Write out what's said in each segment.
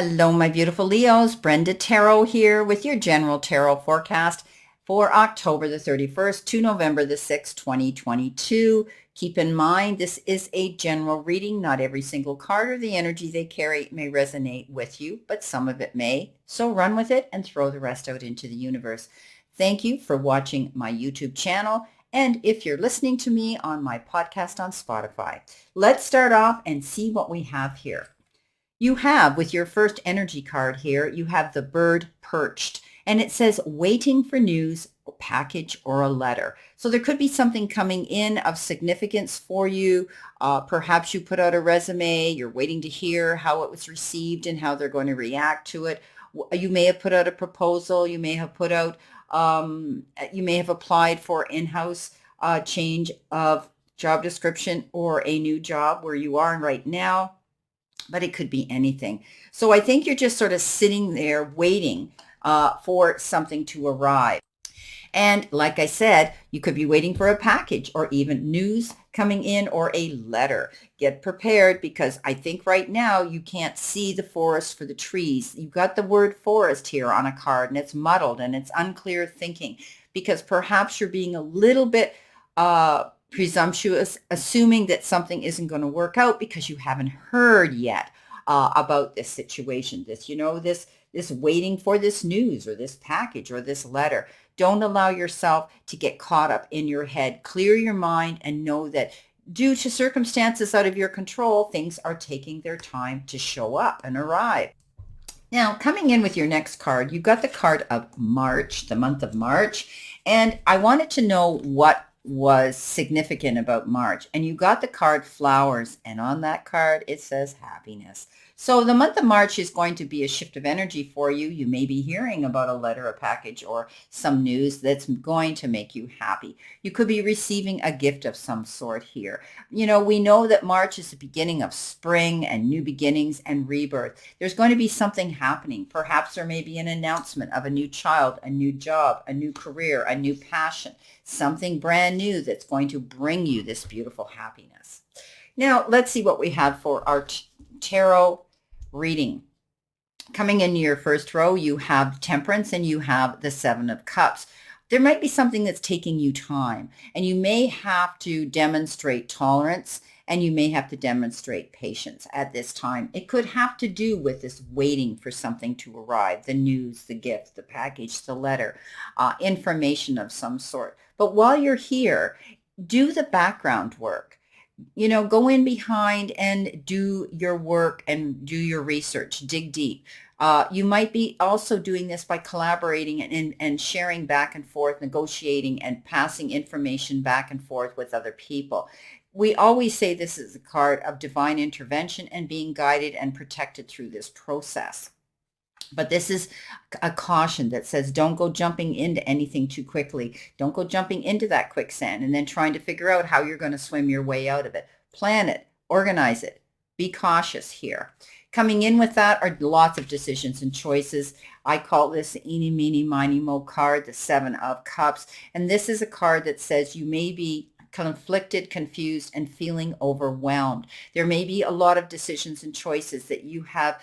Hello, my beautiful Leos. Brenda Tarot here with your general tarot forecast for October the 31st to November the 6th, 2022. Keep in mind, this is a general reading. Not every single card or the energy they carry may resonate with you, but some of it may. So run with it and throw the rest out into the universe. Thank you for watching my YouTube channel. And if you're listening to me on my podcast on Spotify, let's start off and see what we have here. You have, with your first energy card here, you have the bird perched, and it says waiting for news, a package, or a letter. So there could be something coming in of significance for you. Perhaps you put out a resume, you're waiting to hear how it was received and how they're going to react to it. You may have put out a proposal, you may have put out, you may have applied for in-house change of job description or a new job where you are right now. But it could be anything. So I think you're just sort of sitting there waiting for something to arrive. And like I said, you could be waiting for a package or even news coming in or a letter. Get prepared because I think right now you can't see the forest for the trees. You've got the word forest here on a card and it's muddled and it's unclear thinking because perhaps you're being a little bit presumptuous, assuming that something isn't going to work out because you haven't heard yet about this situation, this waiting for this news or this package or this letter. Don't allow yourself to get caught up in your head. Clear your mind and know that due to circumstances out of your control, things are taking their time to show up and arrive. Now, coming in with your next card, you've got the card of March, the month of March, and I wanted to know what was significant about March. And you got the card flowers, and on that card it says happiness. So the month of March is going to be a shift of energy for you. You may be hearing about a letter, a package, or some news that's going to make you happy. You could be receiving a gift of some sort here. You know, we know that March is the beginning of spring and new beginnings and rebirth. There's going to be something happening. Perhaps there may be an announcement of a new child, a new job, a new career, a new passion, something brand new that's going to bring you this beautiful happiness. Now, let's see what we have for our tarot reading. Coming in your first row, you have Temperance and you have the Seven of Cups. There might be something that's taking you time, and you may have to demonstrate tolerance and you may have to demonstrate patience at this time. It could have to do with this waiting for something to arrive, the news, the gift, the package, the letter, information of some sort. But while you're here, do the background work. You know, go in behind and do your work and do your research, dig deep. You might be also doing this by collaborating and sharing back and forth, negotiating and passing information back and forth with other people. We always say this is a card of divine intervention and being guided and protected through this process. But this is a caution that says don't go jumping into anything too quickly. Don't go jumping into that quicksand and then trying to figure out how you're going to swim your way out of it. Plan it, organize it, be cautious here. Coming in with that are lots of decisions and choices. I call this eeny, meeny, miny, mo card, the Seven of Cups. And this is a card that says you may be conflicted, confused, and feeling overwhelmed. There may be a lot of decisions and choices that you have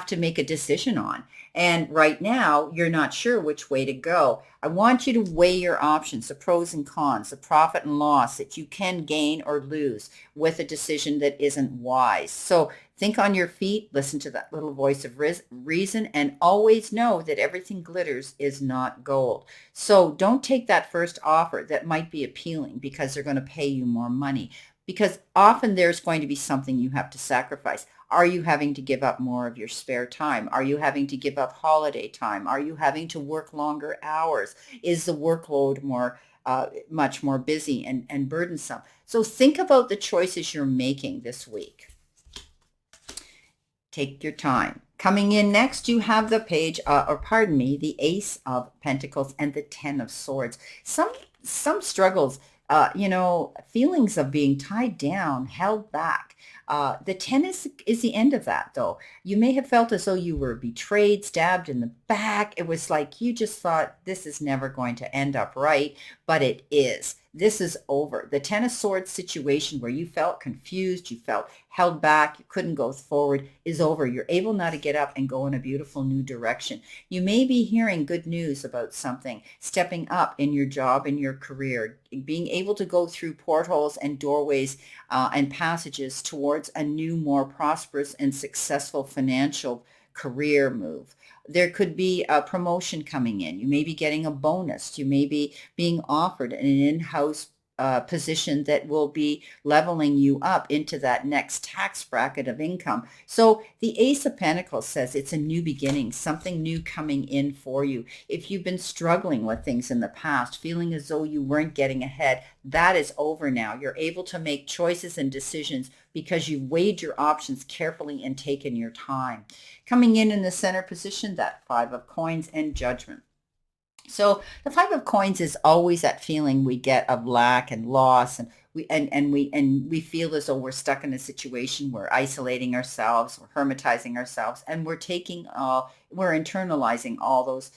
to make a decision on. And right now, you're not sure which way to go. I want you to weigh your options, the pros and cons, the profit and loss that you can gain or lose with a decision that isn't wise. So think on your feet, listen to that little voice of reason, and always know that everything glitters is not gold. So don't take that first offer that might be appealing because they're going to pay you more money, because often there's going to be something you have to sacrifice. Are you having to give up more of your spare time? Are you having to give up holiday time? Are you having to work longer hours? Is the workload much more busy and burdensome? So think about the choices you're making this week. Take your time. Coming in next, you have the the Ace of Pentacles and the Ten of Swords. Some struggles, feelings of being tied down, held back. The 10 is the end of that, though. You may have felt as though you were betrayed, stabbed in the back. It was like you just thought this is never going to end up right, but it is. This is over. The Ten of Swords situation where you felt confused, you felt held back, you couldn't go forward is over. You're able now to get up and go in a beautiful new direction. You may be hearing good news about something, stepping up in your job, in your career, being able to go through portholes and doorways and passages towards a new, more prosperous and successful financial career move. There could be a promotion coming in. You may be getting a bonus. You may be being offered an in-house position that will be leveling you up into that next tax bracket of income. So the Ace of Pentacles says it's a new beginning, something new coming in for you. If you've been struggling with things in the past, feeling as though you weren't getting ahead, that is over now. You're able to make choices and decisions because you've weighed your options carefully and taken your time. Coming in the center position, that Five of Coins and Judgment. So the Five of Coins is always that feeling we get of lack and loss, and we feel as though we're stuck in a situation, we're isolating ourselves, we're hermetizing ourselves, and we're internalizing all those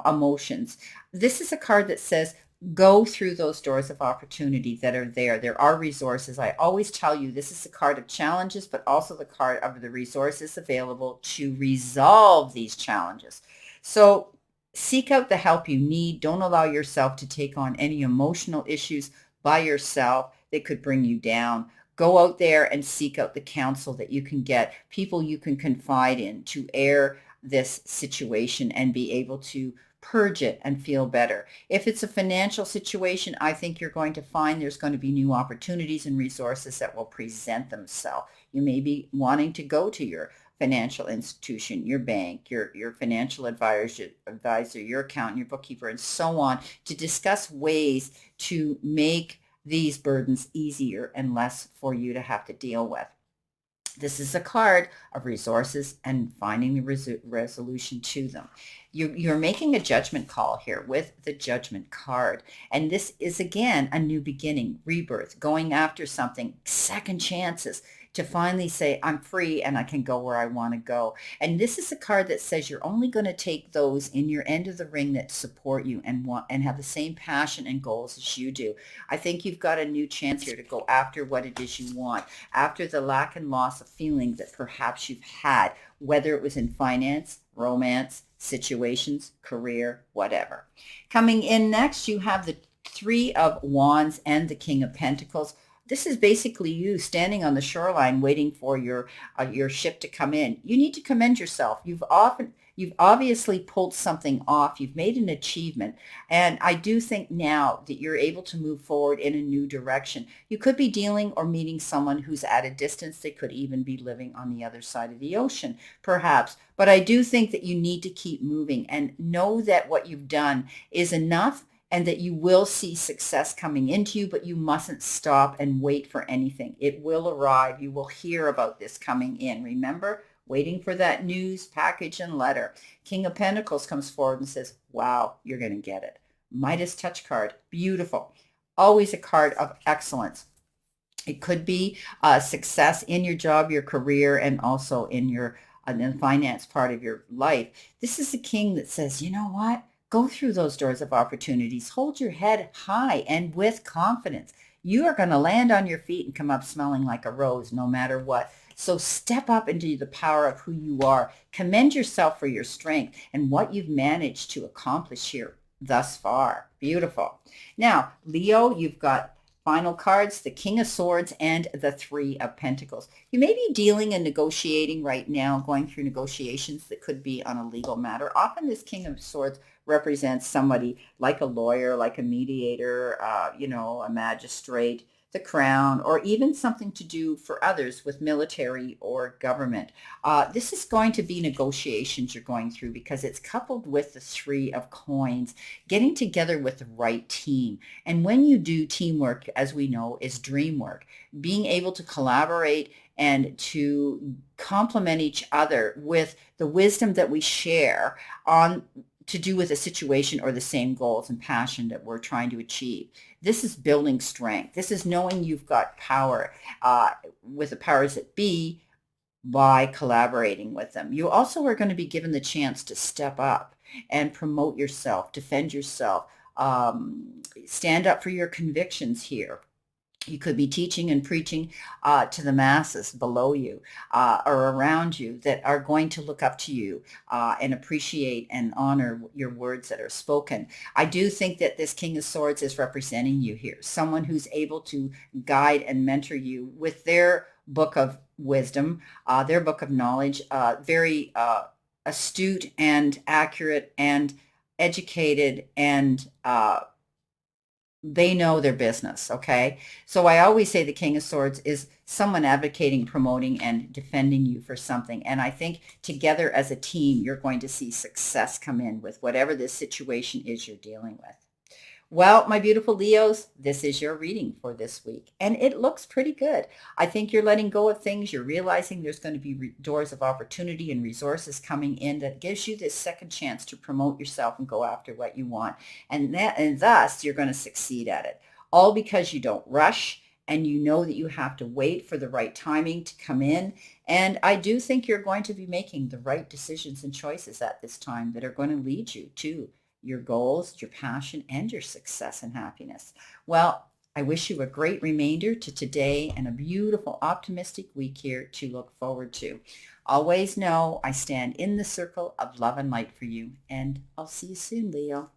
emotions. This is a card that says go through those doors of opportunity that are there. There are resources. I always tell you this is a card of challenges, but also the card of the resources available to resolve these challenges. So seek out the help you need. Don't allow yourself to take on any emotional issues by yourself that could bring you down. Go out there and seek out the counsel that you can get, people you can confide in to air this situation and be able to purge it and feel better. If it's a financial situation, I think you're going to find there's going to be new opportunities and resources that will present themselves. You may be wanting to go to your financial institution, your bank, your financial advisor, your accountant, your bookkeeper, and so on, to discuss ways to make these burdens easier and less for you to have to deal with. This is a card of resources and finding the resolution to them. You're making a judgment call here with the Judgment card. And this is, again, a new beginning, rebirth, going after something, second chances to finally say, I'm free and I can go where I want to go. And this is a card that says you're only going to take those in your end of the ring that support you and want and have the same passion and goals as you do. I think you've got a new chance here to go after what it is you want, after the lack and loss of feeling that perhaps you've had, whether it was in finance, romance, situations, career, whatever. Coming in next, you have the Three of Wands and the King of Pentacles. This is basically you standing on the shoreline waiting for your ship to come in. You need to commend yourself. You've obviously pulled something off. You've made an achievement. And I do think now that you're able to move forward in a new direction. You could be dealing or meeting someone who's at a distance. They could even be living on the other side of the ocean, perhaps. But I do think that you need to keep moving and know that what you've done is enough and that you will see success coming into you, but you mustn't stop and wait for anything. It will arrive. You will hear about this coming in. Remember, waiting for that news, package, and letter. King of Pentacles comes forward and says, wow, you're going to get it. Midas touch card, beautiful. Always a card of excellence. It could be success in your job, your career, and also in the finance part of your life. This is a king that says, you know what? Go through those doors of opportunities. Hold your head high and with confidence. You are going to land on your feet and come up smelling like a rose no matter what. So step up into the power of who you are. Commend yourself for your strength and what you've managed to accomplish here thus far. Beautiful. Now, Leo, you've got final cards, the King of Swords and the Three of Pentacles. You may be dealing and negotiating right now, going through negotiations that could be on a legal matter. Often this King of Swords represents somebody like a lawyer, like a mediator, a magistrate, the crown, or even something to do for others with military or government. This is going to be negotiations you're going through because it's coupled with the Three of Coins, getting together with the right team. And when you do teamwork, as we know, is dream work, being able to collaborate and to complement each other with the wisdom that we share on to do with a situation or the same goals and passion that we're trying to achieve. This is building strength. This is knowing you've got power with the powers that be by collaborating with them. You also are going to be given the chance to step up and promote yourself, defend yourself, stand up for your convictions here. You could be teaching and preaching to the masses below you or around you that are going to look up to you and appreciate and honor your words that are spoken. I do think that this King of Swords is representing you here, someone who's able to guide and mentor you with their book of wisdom, their book of knowledge, very astute and accurate and educated, and they know their business, okay? So I always say the King of Swords is someone advocating, promoting, and defending you for something. And I think together as a team, you're going to see success come in with whatever this situation is you're dealing with. Well, my beautiful Leos, this is your reading for this week, and it looks pretty good. I think you're letting go of things. You're realizing there's going to be doors of opportunity and resources coming in that gives you this second chance to promote yourself and go after what you want. And thus, you're going to succeed at it, all because you don't rush and you know that you have to wait for the right timing to come in. And I do think you're going to be making the right decisions and choices at this time that are going to lead you to your goals, your passion, and your success and happiness. Well, I wish you a great remainder to today and a beautiful, optimistic week here to look forward to. Always know I stand in the circle of love and light for you, and I'll see you soon, Leo.